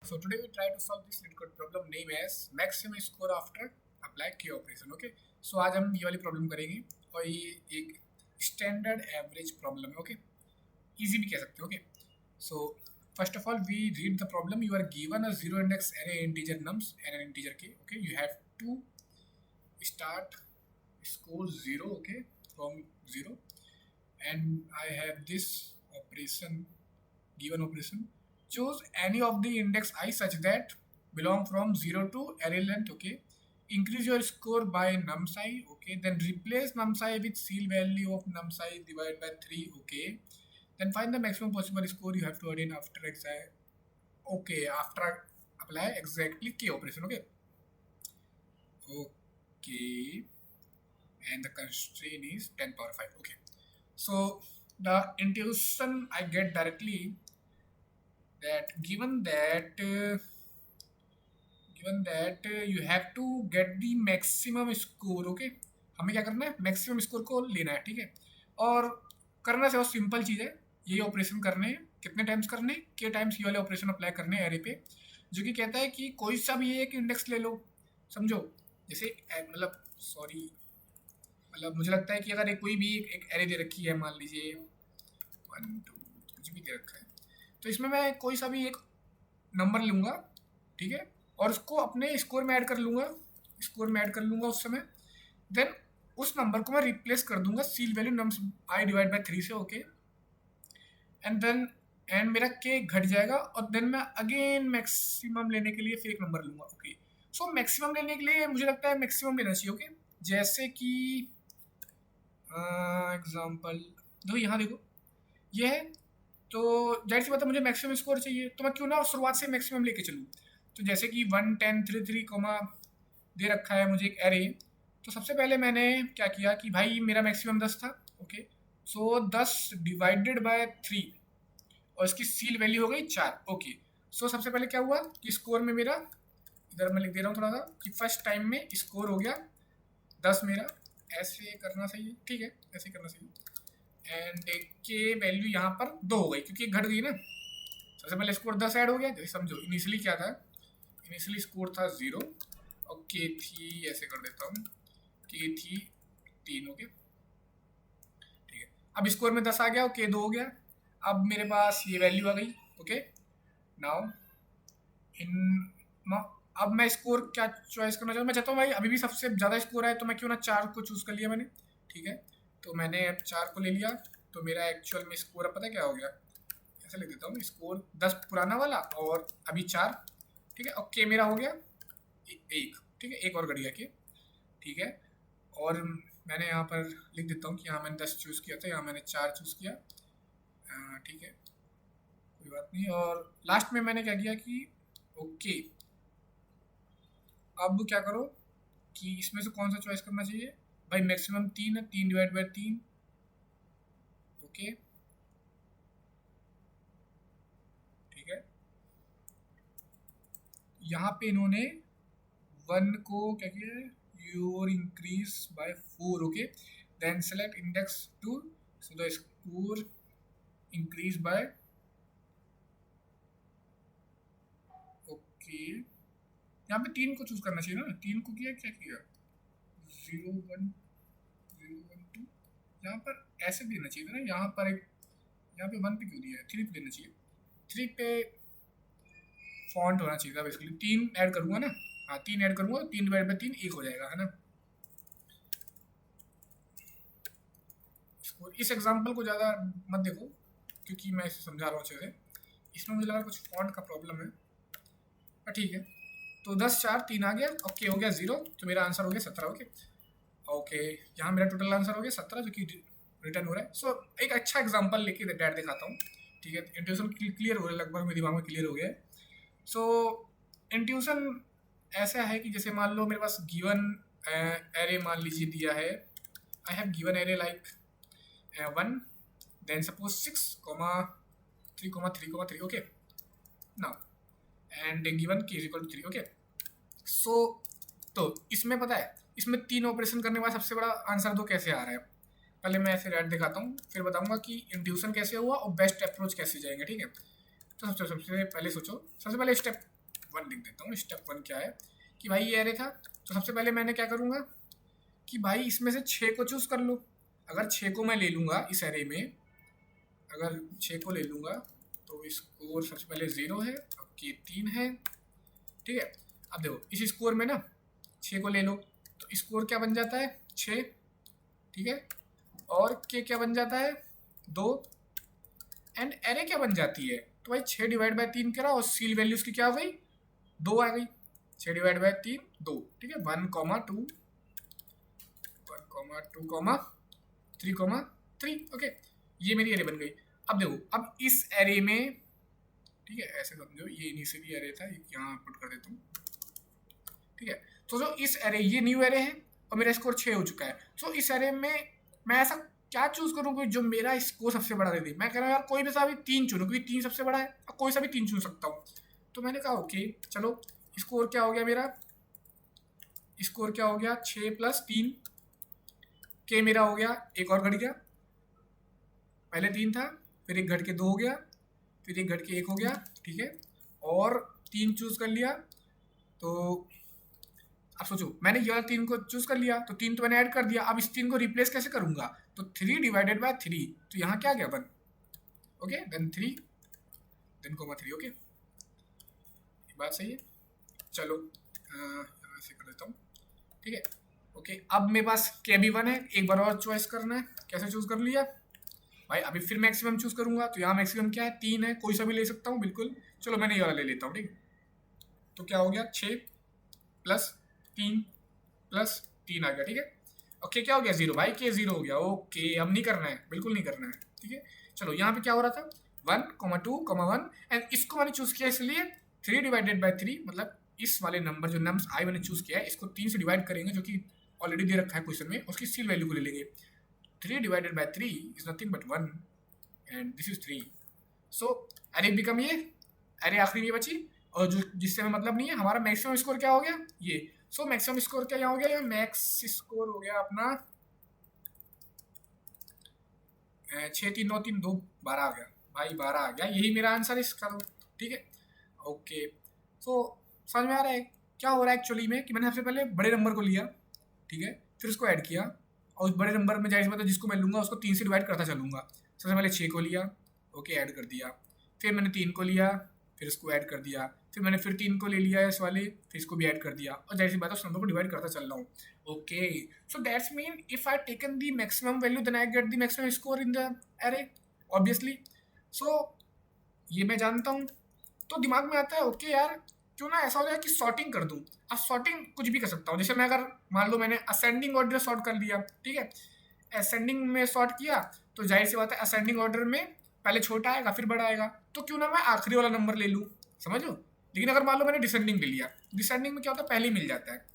So today we try to solve this little code problem named as maximum score after apply key operation. Okay. So आज हम ये वाली problem करेंगे और ये एक स्टैंडर्ड एवरेज प्रॉब्लम है. ओके, इजी भी कह सकते हो. Okay, so first of all we read the problem. You are given a zero index array integer nums and an integer k. Okay, you have to start score 0. Okay, from 0, and I have this operation, given operation. Choose any of the index I such that belong from 0 to array length. Okay, increase your score by num size. Okay, then replace num size with seal value of num size divided by 3. Okay, then find the maximum possible score you have to attain after after apply exactly k operation. Okay, okay, and the constraint is 10 power 5. Okay, so the intuition I get directly that given that you have to get the maximum score. Okay, हमें क्या करना है, maximum score को लेना है. ठीक है, और करना से बहुत सिंपल चीज़ है. ये ऑपरेशन करने हैं, कितने टाइम्स करने, के टाइम्स ये वाले ऑपरेशन अप्लाई करने हैं एरे पे, जो कि कहता है कि कोई सा भी एक इंडेक्स ले लो. समझो, जैसे मतलब सॉरी, मतलब मुझे लगता है कि अगर कोई भी एक एरे दे रखी है, मान लीजिए 1 2 कुछ भी दे रखा है, तो इसमें मैं कोई सा भी एक नंबर लूँगा. ठीक है, और उसको अपने स्कोर में ऐड कर लूँगा, उस समय. देन उस नंबर को मैं रिप्लेस कर दूंगा seal value nums I divide by 3 से. ओके, एंड मेरा के घट जाएगा, और देन मैं अगेन मैक्सिमम लेने के लिए फिर एक नंबर लूँगा. ओके, सो मैक्सिमम लेने के लिए मुझे लगता है मैक्सिमम लेना चाहिए. ओके, जैसे कि एग्जांपल दो, यहाँ देखो ये है, तो जाहिर सी बात है मुझे मैक्सिमम स्कोर चाहिए, तो मैं क्यों ना शुरुआत से मैक्सिमम लेके चलूँ. तो जैसे कि 1 10 3 3 कोमा दे रखा है मुझे एक एरे, तो सबसे पहले मैंने क्या किया कि भाई मेरा मैक्सिमम 10 था. ओके, सो 10 डिवाइडेड बाय 3, और इसकी सील वैल्यू हो गई 4. ओके, सो सबसे पहले क्या हुआ कि स्कोर में मेरा, इधर मैं लिख दे रहा हूँ थोड़ा सा, कि फर्स्ट टाइम में स्कोर हो गया 10 मेरा. ऐसे करना सही है, ठीक है, ऐसे करना सही है. एंड के वैल्यू यहाँ पर 2 हो गई क्योंकि घट गई ना. सबसे पहले स्कोर 10 ऐड हो गया. जैसे समझो इनिशियली क्या था, इनिशियली स्कोर था 0, और के थी, ऐसे कर देता हूँ, के थी 3. ओके, ठीक है, अब स्कोर में 10 आ गया और के 2 हो गया. अब मेरे पास ये वैल्यू आ गई. ओके, नाउ इन अब मैं स्कोर क्या चॉइस करना चाहूँ. मैं चाहता हूँ भाई अभी भी सबसे ज़्यादा स्कोर है, तो मैं क्यों ना 4 को चूज़ कर लिया मैंने. ठीक है, तो मैंने अब 4 को ले लिया, तो मेरा एक्चुअल में स्कोर अब पता है क्या हो गया, ऐसे लिख देता हूँ, स्कोर 10 पुराना वाला और अभी 4. ठीक है, और के मेरा हो गया 1. ठीक है, एक और घट गया के. ठीक है, और मैंने यहाँ पर लिख देता हूँ कि यहाँ मैंने 10 चूज़ किया था, यहाँ मैंने 4 चूज़ किया. ठीक है, कोई बात नहीं. और लास्ट में मैंने क्या किया कि ओके, अब क्या करो कि इसमें से कौन सा चॉइस करना चाहिए. भाई मैक्सिमम 3 है, 3 डिवाइड बाय 3. ओके, ठीक है, यहाँ पे इन्होंने 1 को क्या किया है, your increase by 4. Okay, then select index 2, so the score increase by. Okay, यहाँ पे 3 को चूज करना चाहिए ना. 3 को किया, क्या किया, 0 1 0 1 2. यहाँ पर ऐसे देना चाहिए था ना, यहाँ पर एक, यहाँ पे 1 पे क्यों दिया है, 3 पे देना चाहिए. 3 पे फॉन्ट होना चाहिए था बेसिकली. 3 ऐड करूँगा ना, हाँ 3 ऐड करूँगा, 3 डिवाइड बाय 3 1 हो जाएगा, है ना. इसको, इस एग्जाम्पल को ज़्यादा मत देखो क्योंकि मैं इसे समझा रहा हूँ अच्छे से. इसमें मुझे लगा कुछ फॉन्ट का प्रॉब्लम है, पर ठीक है. तो 10 4 3 आ गया. ओके, हो गया 0, तो मेरा आंसर हो गया 17. ओके, ओके, यहाँ मेरा टोटल आंसर हो गया 17, जो कि रिटर्न हो रहा है. सो एक अच्छा एग्जांपल लेके डैट दिखाता हूँ. ठीक है, इंट्यूशन क्लियर हो रहा है, लगभग मेरे दिमाग में क्लियर हो गया है. सो इंट्यूशन ऐसा है कि जैसे मान लो मेरे पास गिवन एरे मान लीजिए दिया है. I have given array like 1, then suppose 6 3 3 3. Okay, now and given k is equal to 3. Okay, so तो इसमें पता है, इसमें 3 ऑपरेशन करने के बाद सबसे बड़ा आंसर तो कैसे आ रहा है. पहले मैं ऐसे रेट दिखाता हूँ, फिर बताऊंगा कि इंट्यूशन कैसे हुआ और बेस्ट अप्रोच कैसे जाएंगे. ठीक है, तो सबसे सबसे पहले सोचो, सबसे पहले स्टेप 1 लिख देता हूँ। स्टेप 1 क्या है कि भाई ये एरे था, तो सबसे पहले मैंने क्या करूँगा कि भाई इसमें से 6 को चूज़ कर लो। अगर 6 को मैं ले लूँगा इस एरे में, अगर 6 को ले लूँगा तो स्कोर सबसे पहले 0 है, अब के 3 है, ठीक है। अब देखो इस स्कोर में ना 6 को ले लो तो स्कोर क्या बन जाता है 6, ठीक है, और के क्या बन जाता है 2, एंड एरे क्या बन जाती है, तो भाई 6 डिवाइड बाय 3 करा और सील वैल्यू उसकी क्या हो गई 2 आ गई। 6 डिवाइड बाय 3 2, ठीक है। 1, 2 1, 2, 3, ओके, ये मेरी एरे बन गई। अब देखो अब इस एरे में, ठीक है, ऐसे समझो ये इनिशियली एरे था, यहाँ पुट कर देता हूँ, ठीक है। तो जो इस एरे, ये न्यू एरे है और मेरा स्कोर 6 हो चुका है, तो इस एरे में मैं ऐसा क्या चूज करूँ कि जो मेरा स्कोर सबसे बड़ा दे दे। मैं कह रहा हूँ यार कोई भी सा भी 3 चुनो, क्योंकि 3 सबसे बड़ा है, और कोई सा भी 3 चुन सकता हूँ। तो मैंने कहा ओके चलो, स्कोर क्या हो गया मेरा, स्कोर क्या हो गया 6 + 3, के मेरा हो गया, एक और घट गया, पहले 3 था, फिर एक घट के 2 हो गया, फिर एक घट के 1 हो गया, ठीक है, और 3 चूज कर लिया। तो अब सोचो मैंने ये वाला 3 को चूज कर लिया, तो 3 तो मैंने ऐड कर दिया, अब इस 3 को रिप्लेस कैसे करूंगा, तो 3 डिवाइडेड बाय 3, तो यहाँ क्या गया 1, okay, then 3 then comma 3, okay, ये बात सही है। चलो यहाँ से कर देता हूँ, ठीक है, ओके। अब मेरे पास के भी 1 है, एक बार और चॉइस करना है, कैसे चूज कर लिया भाई, अभी फिर मैक्सिमम चूज करूंगा, तो यहाँ मैक्सिमम क्या है 3 है, कोई सा भी ले सकता हूँ बिल्कुल। चलो मैंने ये वाला ले लेता हूँ, ठीक है, तो क्या हो गया 6 + 3 + 3 आ गया, ठीक है। ओके क्या हो गया 0, भाई के 0 हो गया, ओके। अब नहीं करना है, बिल्कुल नहीं करना है, ठीक है। चलो यहाँ पे क्या हो रहा था 1, 2, 1, एंड इसको मैंने चूज किया इसलिए 3 डिवाइडेड बाय 3, मतलब इस वाले नंबर जो नम्स आई मैंने चूज किया है, इसको 3 से डिवाइड करेंगे, जो कि ऑलरेडी दे रखा है क्वेश्चन में, उसकी सील वैल्यू को ले लेंगे। 3 divided by 3 is nothing but 1, and this is 3। So array become ये, एरे आखिरी में बची, और जो जिससे हमें मतलब नहीं है, हमारा मैक्सिमम स्कोर क्या हो गया ये। सो मैक्सिमम स्कोर क्या यहाँ हो गया, मैक्स स्कोर हो गया अपना 6, 3, 9, 3, 2, 12 आ गया भाई, 12 आ गया, यही मेरा आंसर इसका, ठीक है, ओके। तो समझ में आ रहा है क्या हो रहा है एक्चुअली में, कि मैंने सबसे पहले बड़े नंबर को लिया, ठीक है, फिर उसको ऐड किया, और उस बड़े नंबर में जाहिर सी बात है जिसको मैं लूँगा उसको 3 से डिवाइड करता चलूँगा। सबसे पहले 6 को लिया, ओके, ऐड कर दिया, फिर मैंने 3 को लिया, फिर इसको ऐड कर दिया, फिर मैंने फिर 3 को ले लिया इस वाले, फिर इसको भी ऐड कर दिया, और जाहिर सी बात है उस नंबर को डिवाइड करता चल रहा हूँ, okay. So that's mean if I taken the maximum value then I get the maximum score in the array, obviously. So ये मैं जानता हूँ, तो दिमाग में आता है ओके यार, क्यों ना ऐसा हो जाए कि सॉर्टिंग कर दूँ। अब सॉर्टिंग कुछ भी कर सकता हूँ, जैसे मैं अगर मान लो मैंने असेंडिंग ऑर्डर सॉर्ट कर लिया, ठीक है, असेंडिंग में सॉर्ट किया, तो जाहिर सी बात है असेंडिंग ऑर्डर में पहले छोटा आएगा फिर बड़ा आएगा, तो क्यों ना मैं आखिरी वाला नंबर ले लूँ, समझ लो। लेकिन अगर मान लो मैंने डिसेंडिंग ले लिया, डिसेंडिंग में क्या होता है पहले ही मिल जाता है,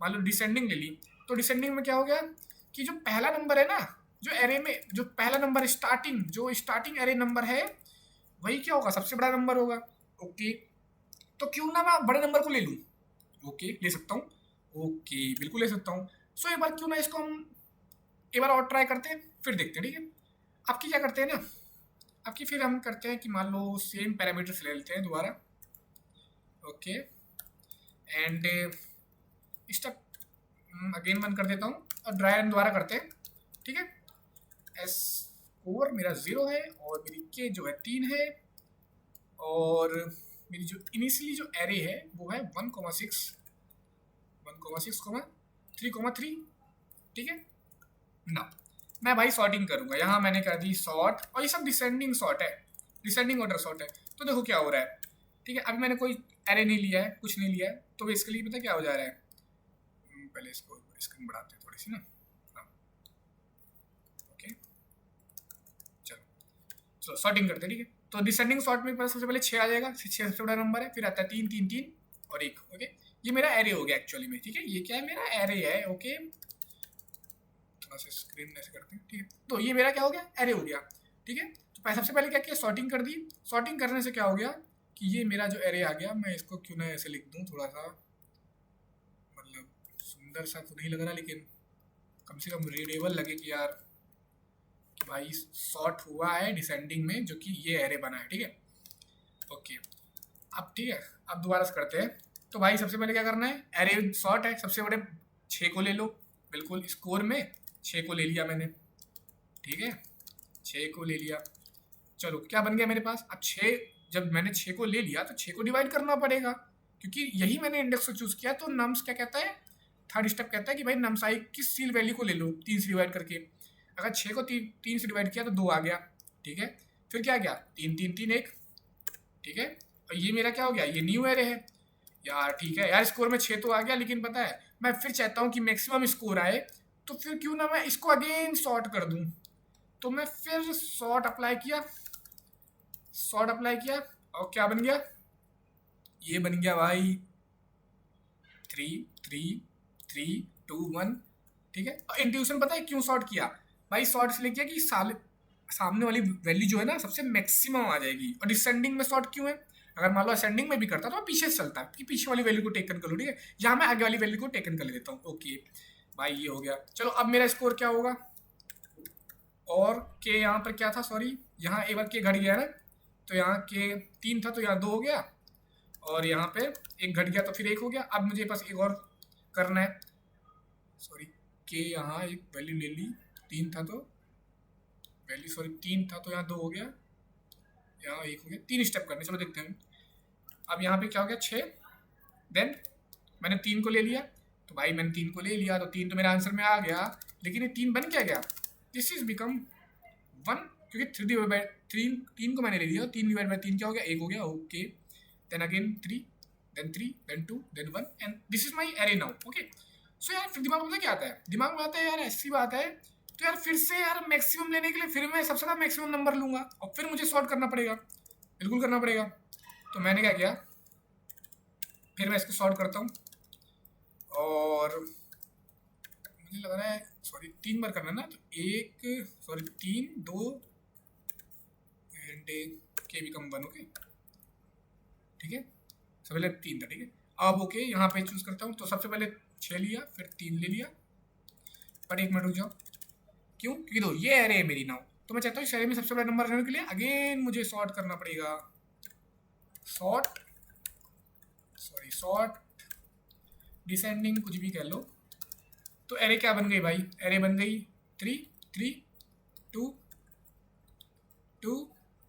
मान लो डिसेंडिंग ले ली, तो डिसेंडिंग में क्या हो गया कि जो पहला नंबर है ना, जो एरे में जो पहला नंबर स्टार्टिंग, जो स्टार्टिंग एरे नंबर है, वही क्या होगा सबसे बड़ा नंबर होगा, ओके। तो क्यों ना मैं बड़े नंबर को ले लूँ, ओके, ले सकता हूँ, ओके, बिल्कुल ले सकता हूँ। सो एक बार क्यों ना इसको हम एक बार और ट्राई करते हैं, फिर देखते हैं, ठीक है। आपकी क्या करते हैं ना, आपकी फिर हम करते हैं कि मान लो सेम पैरामीटर्स ले लेते हैं दोबारा, ओके, एंड स्टेप अगेन 1 कर देता हूँ, और ड्राई रन दोबारा करते हैं, ठीक है। एस स्कोर मेरा 0 है, और मेरी के जो है 3 है, और मेरी जो इनिशियली जो एरे है वो है 1,6, 3,3, ठीक है ना। मैं भाई सॉर्टिंग करूंगा, यहाँ मैंने कर दी सॉर्ट, और ये सब डिसेंडिंग सॉर्ट है, डिसेंडिंग ऑर्डर सॉर्ट है। तो देखो क्या हो रहा है, ठीक है, अभी मैंने कोई एरे नहीं लिया है, कुछ नहीं लिया है, तो बेसिकली पता क्या हो जा रहा है, पहले इसको स्क्रीन बढ़ाते हैं थोड़ी सी ना, हाँ, ओके, चलो सॉर्टिंग करते हैं, ठीक है। तो डिसेंडिंग सॉर्ट में सबसे पहले 6 आ जाएगा, 6 सबसे बड़ा नंबर है, फिर आता है 3, 3, 3 और 1, ओके। ये मेरा एरे हो गया एक्चुअली में, ठीक है, ये क्या है मेरा एरे है, ओके। थोड़ा सा स्क्रीन ऐसे करते हैं, ठीक है। तो ये मेरा क्या हो गया एरे हो गया, ठीक है। तो सबसे पहले क्या किया सॉर्टिंग कर दी, सॉर्टिंग करने से क्या हो गया कि ये मेरा जो एरे आ गया, मैं इसको क्यों ना ऐसे लिख दूँ, थोड़ा सा मतलब सुंदर सा तो नहीं लग रहा, लेकिन कम से कम रीडेबल लगे कि यार भाई सॉर्ट हुआ है डिसेंडिंग में, जो कि ये एरे बना है, ठीक है, ओके। अब ठीक है, अब दोबारा से करते हैं। तो भाई सबसे पहले क्या करना है, एरे सॉर्ट है, सबसे बड़े 6 को ले लो, बिल्कुल स्कोर में 6 को ले लिया मैंने, ठीक है 6 को ले लिया। चलो क्या बन गया मेरे पास, अब 6, जब मैंने 6 को ले लिया तो 6 को डिवाइड करना पड़ेगा, क्योंकि यही मैंने इंडेक्स को चूज किया। तो नम्स क्या कहता है, थर्ड स्टेप कहता है कि भाई नम्स आई की सील वैल्यू को ले लो 3 से डिवाइड करके। अगर 6 को 3 से डिवाइड किया तो 2 आ गया, ठीक है। फिर क्या गया, 3 3 3 1, ठीक है। और ये मेरा क्या हो गया, ये न्यू एरे है यार, ठीक है यार। स्कोर में 6 तो आ गया, लेकिन पता है मैं फिर चाहता हूँ कि मैक्सिमम स्कोर आए, तो फिर क्यों ना मैं इसको अगेन सॉर्ट कर दूँ। तो मैं फिर सॉर्ट अप्लाई किया, सॉर्ट अप्लाई किया, और क्या बन गया, ये बन गया भाई 3 3 3 2 1, ठीक है। और इंट्यूशन पता है क्यों सॉर्ट किया भाई, सॉर्ट इसलिए किया कि सामने वाली वैल्यू जो है ना सबसे मैक्सिमम आ जाएगी। और डिसेंडिंग में सॉर्ट क्यों है, अगर मान लो असेंडिंग में भी करता तो मैं पीछे से चलता कि पीछे वाली वैल्यू को टेकन कर लो, ठीक है। यहाँ मैं आगे वाली वैल्यू को टेकन कर लेता हूँ, ओके भाई ये हो गया। चलो अब मेरा स्कोर क्या होगा, और के यहाँ पर क्या था, सॉरी यहाँ एक बार के घट गया ना, तो यहाँ के 3 था तो यहाँ 2 हो गया, और यहाँ पे 1 घट गया तो फिर 1 हो गया। अब मुझे बस एक और करना है, सॉरी के यहाँ एक वैल्यू ले ली, 3 था तो वैल्यू, सॉरी 3 था तो यहाँ 2 हो गया, यहाँ 1 हो गया, 3 स्टेप करने, चलो देखते हैं। अब यहाँ पे क्या हो गया 6, देन मैंने 3 को ले लिया, तो भाई मैंने 3 को ले लिया तो 3 तो मेरा आंसर में आ गया, लेकिन ये 3 बन क्या गया, दिस इज बिकम 1, क्योंकि 3 डिवाइड बाई 3 को मैंने ले लिया, 3 डिवाइड बाई 3 क्या हो गया, 1 हो गया, okay. Then again 3, then 3, then 2, then 1, and this is my array now, okay. So यार फिर दिमाग में क्या आता है, दिमाग में आता है यार ऐसी बात है, तो यार फिर से यार मैक्सिमम लेने के लिए फिर मैं सबसे ज़्यादा मैक्सिमम नंबर लूँगा, और फिर मुझे सॉर्ट करना पड़ेगा, बिल्कुल करना पड़ेगा। तो मैंने क्या किया, फिर मैं इसको सॉर्ट करता हूँ, और मुझे लग रहा है सॉरी 3 बार करना ना, तो 1 सॉरी 3 2 एंड के बिकम 1, ओके ठीक है। सबसे पहले 3 था, ठीक है। अब ओके यहाँ पे चूज करता हूँ, तो सबसे पहले 6 लिया, फिर 3 ले लिया, पर 1 मिनट रुक जाओ, क्यों, क्योंकि दो ये एरे है मेरी नाउ, तो मैं चाहता हूँ इस एरे में सबसे बड़ा नंबर रहने के लिए अगेन मुझे सॉर्ट करना पड़ेगा, सॉर्ट सॉरी सॉर्ट डिसेंडिंग कुछ भी कह लो। तो एरे क्या बन गई भाई, एरे बन गई 3 3 2 2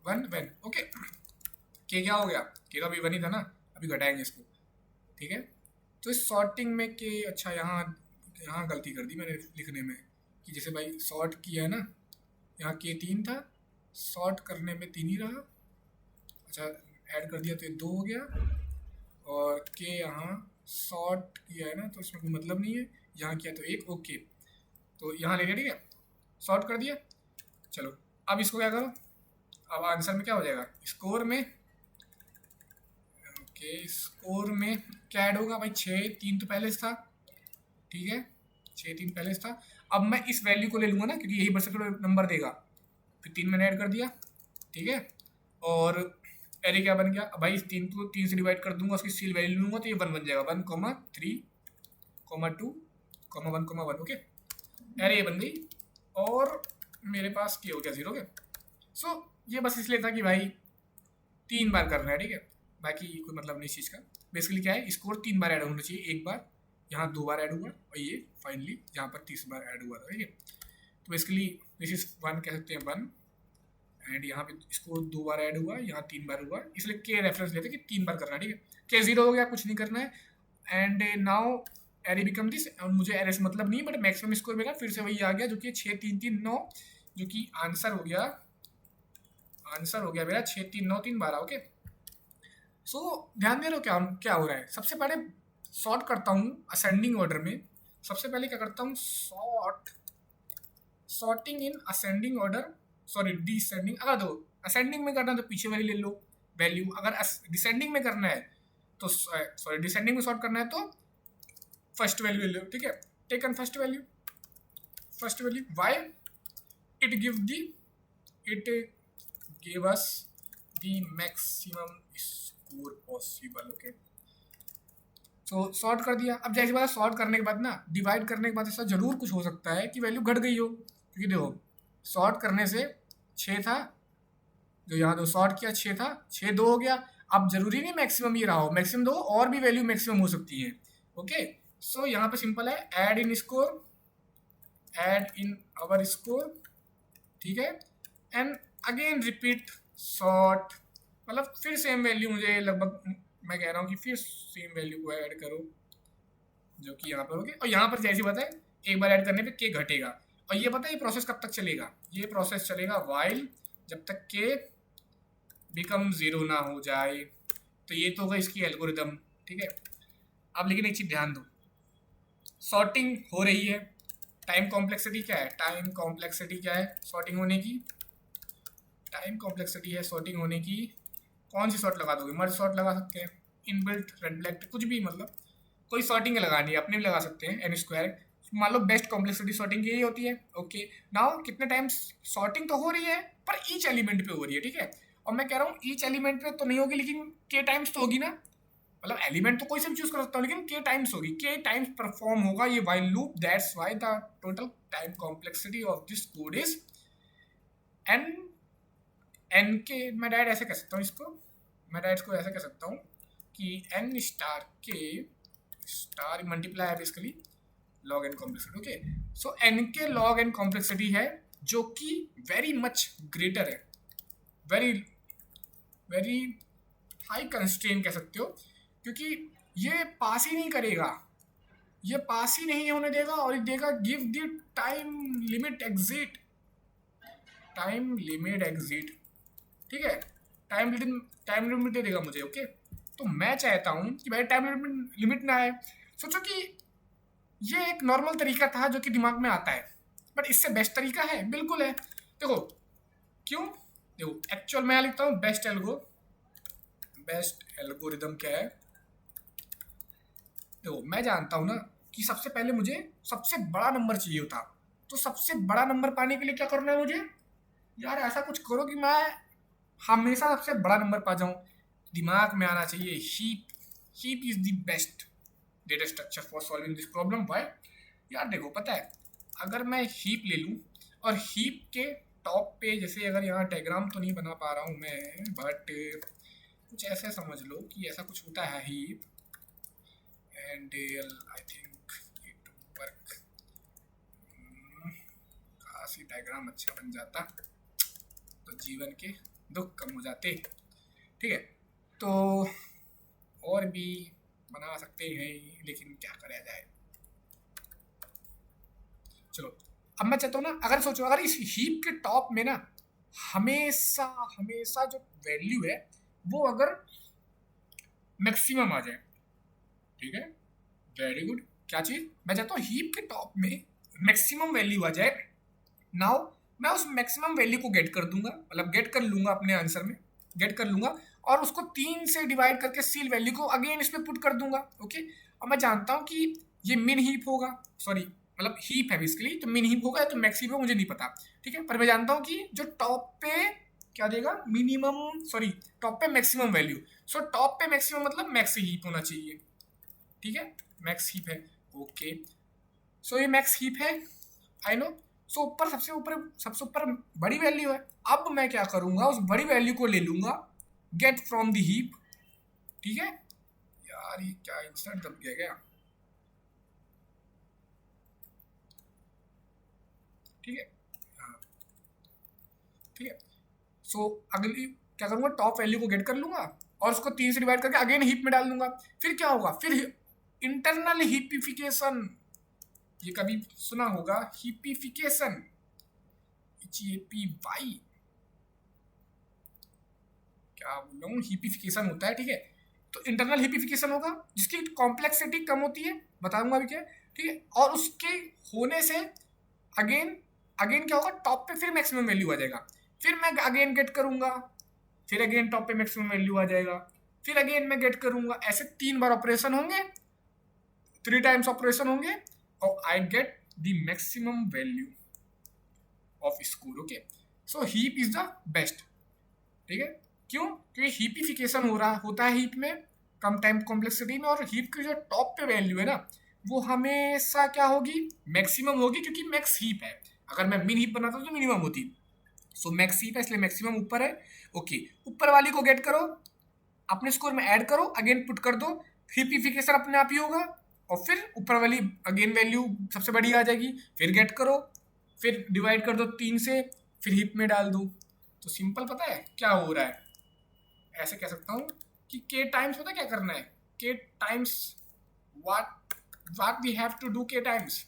1 1, ओके। के क्या हो गया, के का भी 1 ही था ना, अभी घटाएंगे इसको, ठीक है। तो इस सॉर्टिंग में के, अच्छा यहाँ गलती कर दी मैंने लिखने में, कि जैसे भाई सॉर्ट किया है ना, यहाँ के 3 था, सॉर्ट करने में 3 ही रहा, अच्छा ऐड कर दिया तो ये 2 हो गया, और के यहाँ सॉर्ट किया है ना तो इसमें कोई मतलब नहीं है, यहाँ किया तो 1, ओके। तो यहाँ ले लिया, ठीक है, सॉर्ट कर दिया। चलो अब इसको क्या करो, अब आंसर में क्या हो जाएगा, स्कोर में, ओके स्कोर में क्या ऐड होगा भाई, 6 3 तो पहले से था, ठीक है 6 3 पहले से था। अब मैं इस वैल्यू को ले लूँगा ना, क्योंकि यही बस नंबर देगा, फिर 3 मैंने ऐड कर दिया, ठीक है। और एरे क्या बन गया, अब भाई इस 3 को 3 से डिवाइड कर दूंगा, उसकी सील वैल्यू लूँगा तो ये 1 बन जाएगा, 1 3 2 1 1, ओके। एरे ये बन गई, और मेरे पास क्या हो गया 0 के। सो ये बस इसलिए था कि भाई 3 बार करना है, ठीक है, बाकी कोई मतलब नहीं चीज़ का। बेसिकली क्या है, स्कोर 3 बार ऐड होना चाहिए, 1 बार यहाँ 2 बार ऐड हुआ, और ये फाइनली यहाँ पर 30 बार ऐड हुआ था, ठीक है। तो बेसिकली दिस इज 1 कह सकते हैं 1, एंड यहाँ पे स्कोर 2 बार ऐड हुआ, यहाँ 3 बार हुआ, इसलिए के रेफरेंस लेते कि 3 बार करना है, ठीक है। के 0 हो गया, कुछ नहीं करना है, and now array become this, और मुझे एरे से मतलब नहीं, बट मैक्सिमम स्कोर मेरा फिर से वही आ गया, जो कि 6 3 3 9, जो कि आंसर हो गया मेरा 6 3 9 3 12, ओके। सो ध्यान दे रहे हो क्या क्या हो रहा है, सबसे पहले सॉर्ट करता हूँ असेंडिंग ऑर्डर में, सबसे पहले क्या करता हूँ, sorting in ascending order, sorry descending, अगर दो असेंडिंग में करना है तो पीछे वाली ले लो वैल्यू, अगर डिसेंडिंग में करना है तो सॉरी डिसेंडिंग में सॉर्ट करना है तो फर्स्ट वैल्यू ले लो, ठीक है। Taken first value, why it give us the maximum score possible, okay. So sort कर दिया। अब जैसे बात सॉर्ट करने के बाद ना, डिवाइड करने के बाद ऐसा जरूर कुछ हो सकता है कि वैल्यू घट गई हो, क्योंकि देखो सॉर्ट करने से 6 था, जो यहाँ 2 सॉर्ट किया 6 था, 6 2 हो गया, अब जरूरी नहीं मैक्सिमम ही रहा हो, मैक्सिमम दो और भी वैल्यू मैक्सिमम हो सकती है। ओके, सो यहाँ पे सिंपल है, add in score, add in our score, ठीक है, एंड अगेन रिपीट सॉर्ट, मतलब फिर सेम वैल्यू मुझे लगभग, मैं कह रहा हूँ कि फिर सेम वैल्यू को ऐड करो जो कि यहाँ पर होगी, और यहाँ पर जैसी बात है एक बार ऐड करने पे के घटेगा। और ये पता है ये प्रोसेस कब तक चलेगा, ये प्रोसेस चलेगा वाइल जब तक के बिकम जीरो ना हो जाए। तो ये तो होगा इसकी एल्गोरिदम, ठीक है। अब लेकिन एक चीज ध्यान दो, सॉर्टिंग हो रही है, टाइम कॉम्प्लेक्सिटी क्या है, टाइम कॉम्प्लेक्सिटी क्या है सॉर्टिंग होने की, टाइम कॉम्प्लेक्सिटी है सॉर्टिंग होने की। कौन सी सॉर्ट लगा दोगे, मर्ज सॉर्ट लगा सकते हैं, इनबिल्ट, रेड ब्लैक, कुछ भी, मतलब कोई सॉर्टिंग लगानी है अपने भी लगा सकते हैं, एन स्क्वायर। मान लो बेस्ट कॉम्प्लेक्सिटी सॉर्टिंग यही होती है। ओके, नाउ कितने टाइम्स सॉर्टिंग तो हो रही है पर ईच एलिमेंट पे हो रही है, ठीक है। और मैं कह रहा हूँ ईच एलिमेंट पे तो नहीं होगी, लेकिन के टाइम्स तो होगी ना, मतलब एलिमेंट तो कोई से भी चूज कर सकता हूँ, लेकिन के टाइम्स होगी, के टाइम्स परफॉर्म होगा ये while loop. That's why the total time complexity of this code is N, N K, मैं डायरेक्ट ऐसे कह सकता हूँ इसको, मैं डायरेक्ट को ऐसे कह सकता हूँ कि N star K star multiply है basically log N complexity. Okay, so N K log N complexity है जो कि वेरी मच ग्रेटर है, वेरी वेरी हाई कंस्ट्रेन कह सकते हो, क्योंकि ये पास ही नहीं करेगा, ये पास ही नहीं होने देगा, और ये देगा give the time limit exit, time limit exit, ठीक है, टाइम लिमिट दे देगा मुझे। ओके, तो मैं चाहता हूँ कि भाई टाइम लिमिट ना आए। सोचो कि ये एक नॉर्मल तरीका था जो कि दिमाग में आता है, बट इससे बेस्ट तरीका है, बिल्कुल है। देखो क्यों, देखो एक्चुअल मैं यहाँ लिखता हूँ बेस्ट एल्गोरिदम क्या है। देखो मैं जानता हूँ ना कि सबसे पहले मुझे सबसे बड़ा नंबर चाहिए होता, तो सबसे बड़ा नंबर पाने के लिए क्या करना है मुझे, यार ऐसा कुछ करो कि मैं हमेशा सबसे बड़ा नंबर पा जाऊं। दिमाग में आना चाहिए heap, heap is the best data structure for solving this problem. Why, यार देखो पता है, अगर मैं हीप ले लूं और हीप के टॉप पे, जैसे अगर यहाँ डायग्राम तो नहीं बना पा रहा हूँ मैं, बट कुछ ऐसे समझ लो कि ऐसा कुछ होता है heap, and I think it work, Kashi diagram अच्छा बन जाता तो जीवन के दुख कम हो जाते, ठीक है। तो और भी बना सकते हैं, लेकिन क्या करा जाए, चलो। अब मैं चाहता हूँ ना, अगर सोचो अगर इस हीप के टॉप में ना हमेशा हमेशा जो वैल्यू है वो अगर मैक्सिमम आ जाए, ठीक है, वेरी गुड। क्या चीज, मैं चाहता हूँ हीप के टॉप में मैक्सिमम वैल्यू आ जाए। नाउ मैं उस मैक्सिमम वैल्यू को गेट कर दूंगा, मतलब गेट कर लूंगा अपने आंसर में, गेट कर लूंगा, और उसको 3 से डिवाइड करके सील वैल्यू को अगेन इस पे पुट कर दूंगा। ओके, और मैं जानता हूँ कि ये मिन हीप होगा, सॉरी मतलब हीप है बेसिकली, तो मिन हीप होगा या तो मैक्स हीप होगा मुझे नहीं पता, ठीक है, पर मैं जानता हूँ कि जो टॉप पे क्या देगा मिनिमम, सॉरी टॉप पे मैक्सिमम वैल्यू, सो टॉप पे मैक्सिमम मतलब मैक्स हीप होना चाहिए, ठीक है, मैक्स हीप है। ओके, सो ये मैक्स हीप है, आई नो। सो ऊपर सबसे ऊपर बड़ी वैल्यू है। अब मैं क्या करूंगा, उस बड़ी वैल्यू को ले लूंगा, गेट फ्रॉम द हीप, ठीक है। यार ये क्या इंसर्ट दब गया क्या, ठीक है, हाँ ठीक है। सो अगली क्या करूंगा, टॉप वैल्यू को गेट कर लूंगा और उसको 3 से डिवाइड करके अगेन हीप में डाल दूंगा। फिर क्या होगा, फिर इंटरनल हीपिफिकेशन, ये कभी सुना होगा हीपिफिकेशन, HAPY, क्या बोल रहा हूँ, हीपिफिकेशन होता है, ठीक है। तो इंटरनल हीपिफिकेशन होगा जिसकी कॉम्प्लेक्सिटी कम होती है, बताऊंगा अभी क्या, ठीक है। और उसके होने से अगेन अगेन क्या होगा, टॉप पे फिर मैक्सिमम वैल्यू आ जाएगा, फिर मैं अगेन गेट करूंगा, फिर अगेन टॉप पे मैक्सिमम वैल्यू आ जाएगा, फिर अगेन मैं गेट करूंगा, ऐसे 3 बार ऑपरेशन होंगे, 3 टाइम्स ऑपरेशन होंगे, और आई get the maximum value off score. Okay, so heap is the best, ठीक है। क्यों, क्योंकि हीपिफिकेशन हो रहा होता है हीप में कम टाइम कॉम्प्लेक्सिटी में, और हीप की जो टॉप पे वैल्यू है ना वो हमेशा क्या होगी, मैक्सिमम होगी, क्योंकि मैक्स हीप है। अगर मैं मिन हीप बनाता तो मिनिमम होती, सो मैक्स हीप है इसलिए मैक्सिमम ऊपर है। ओके, ऊपर वाली को गेट करो, अपने स्कोर में ऐड करो, अगेन पुट कर दो, हीपिफिकेशन अपने आप ही होगा, और फिर ऊपर वाली अगेन वैल्यू सबसे बड़ी आ जाएगी, फिर गेट करो, फिर डिवाइड कर दो 3 से, फिर हीप में डाल दो। तो सिंपल पता है क्या हो रहा है, ऐसे कह सकता हूँ कि के टाइम्स पता क्या करना है, K times what we have to do, K times,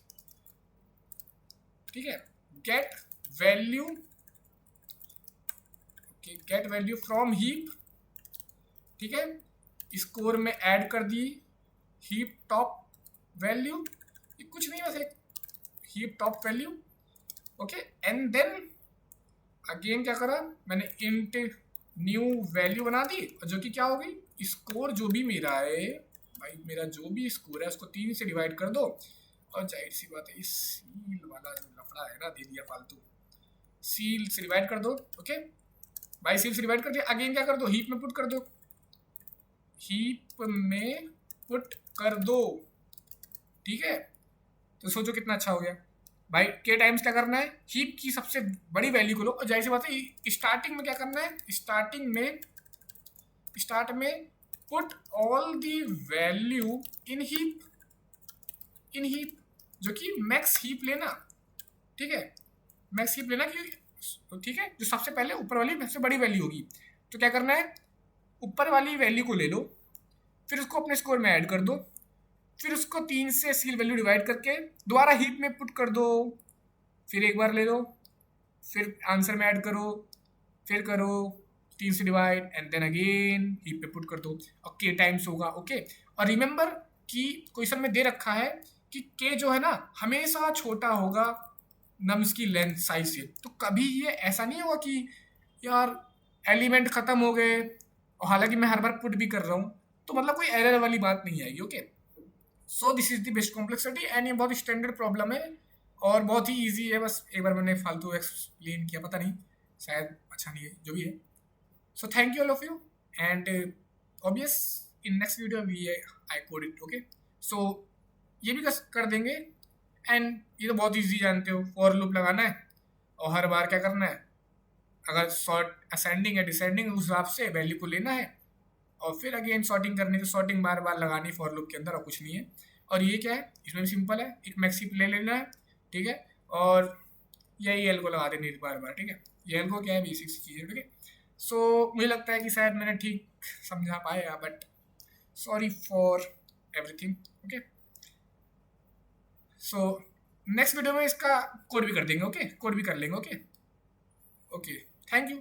ठीक है, get value, get value from heap, ठीक है, स्कोर में ऐड कर दी हीप टॉप वैल्यू, ये कुछ नहीं बस एक heap top value, okay, and then again क्या करा मैंने, इंट न्यू वैल्यू बना दी, और जो कि क्या हो गई, स्कोर जो भी मेरा है भाई, मेरा जो भी स्कोर है उसको 3 से डिवाइड कर दो, और जाहिर सी बात है इस सील वाला जो लफड़ा है ना दे दिया फालतू, सील से डिवाइड कर दो, ओके भाई, सील से डिवाइड कर दिया, अगेन क्या कर दो, हीप में पुट कर दो, हीप में पुट कर दो, ठीक है, तो सोचो कितना अच्छा हो गया भाई। के टाइम्स क्या करना है, हीप की सबसे बड़ी वैल्यू को लो, और जाहिर सी बात है स्टार्टिंग में क्या करना है, स्टार्ट में put all the value in heap, जो कि मैक्स हीप लेना, ठीक है, मैक्स हीप लेना कि, ठीक है, जो सबसे पहले ऊपर वाली सबसे बड़ी वैल्यू होगी, तो क्या करना है, ऊपर वाली वैल्यू को ले लो, फिर उसको अपने स्कोर में ऐड कर दो, फिर उसको 3 से सील वैल्यू डिवाइड करके दोबारा हीप में पुट कर दो, फिर एक बार ले लो, फिर आंसर में ऐड करो, फिर करो 3 से divide, and then again heap में पुट कर दो, और के टाइम्स होगा, ओके। और रिमेंबर कि क्वेश्चन में दे रखा है कि के जो है ना हमेशा छोटा होगा नम्स की लेंथ साइज से, तो कभी ये ऐसा नहीं होगा कि यार एलिमेंट खत्म हो गए, और हालांकि मैं हर बार पुट भी कर रहा हूँ, तो मतलब कोई एरर वाली बात नहीं आएगी, okay. So this is the best complexity, and ये बहुत स्टैंडर्ड प्रॉब्लम है और बहुत ही इजी है, बस एक बार मैंने फालतू एक्सप्लेन किया, पता नहीं शायद अच्छा नहीं है, जो भी है। So thank you all of you, and obvious in next video we I code it, okay. So ये भी कर देंगे, एंड ये तो बहुत इजी जानते हो, फॉर लूप लगाना है और हर बार क्या करना है, अगर सॉर्ट असेंडिंग या डिसेंडिंग उस हिसाब से वैल्यू को लेना है, और फिर अगेन सॉर्टिंग करने की, सॉर्टिंग बार बार लगानी फॉर लूप के अंदर, और कुछ नहीं है। और ये क्या है, इसमें भी सिंपल है, एक मैक्सी ले लेना है, ठीक है, और यही एल को लगा देनी बार बार, ठीक है, ये एल को क्या है, बेसिक सी चीज़ है, ठीक है। सो मुझे लगता है कि शायद मैंने ठीक समझा पाया, but sorry for everything, okay. So next video में इसका कोड भी कर देंगे, ओके, कोड भी कर लेंगे, ओके, ओके, थैंक यू।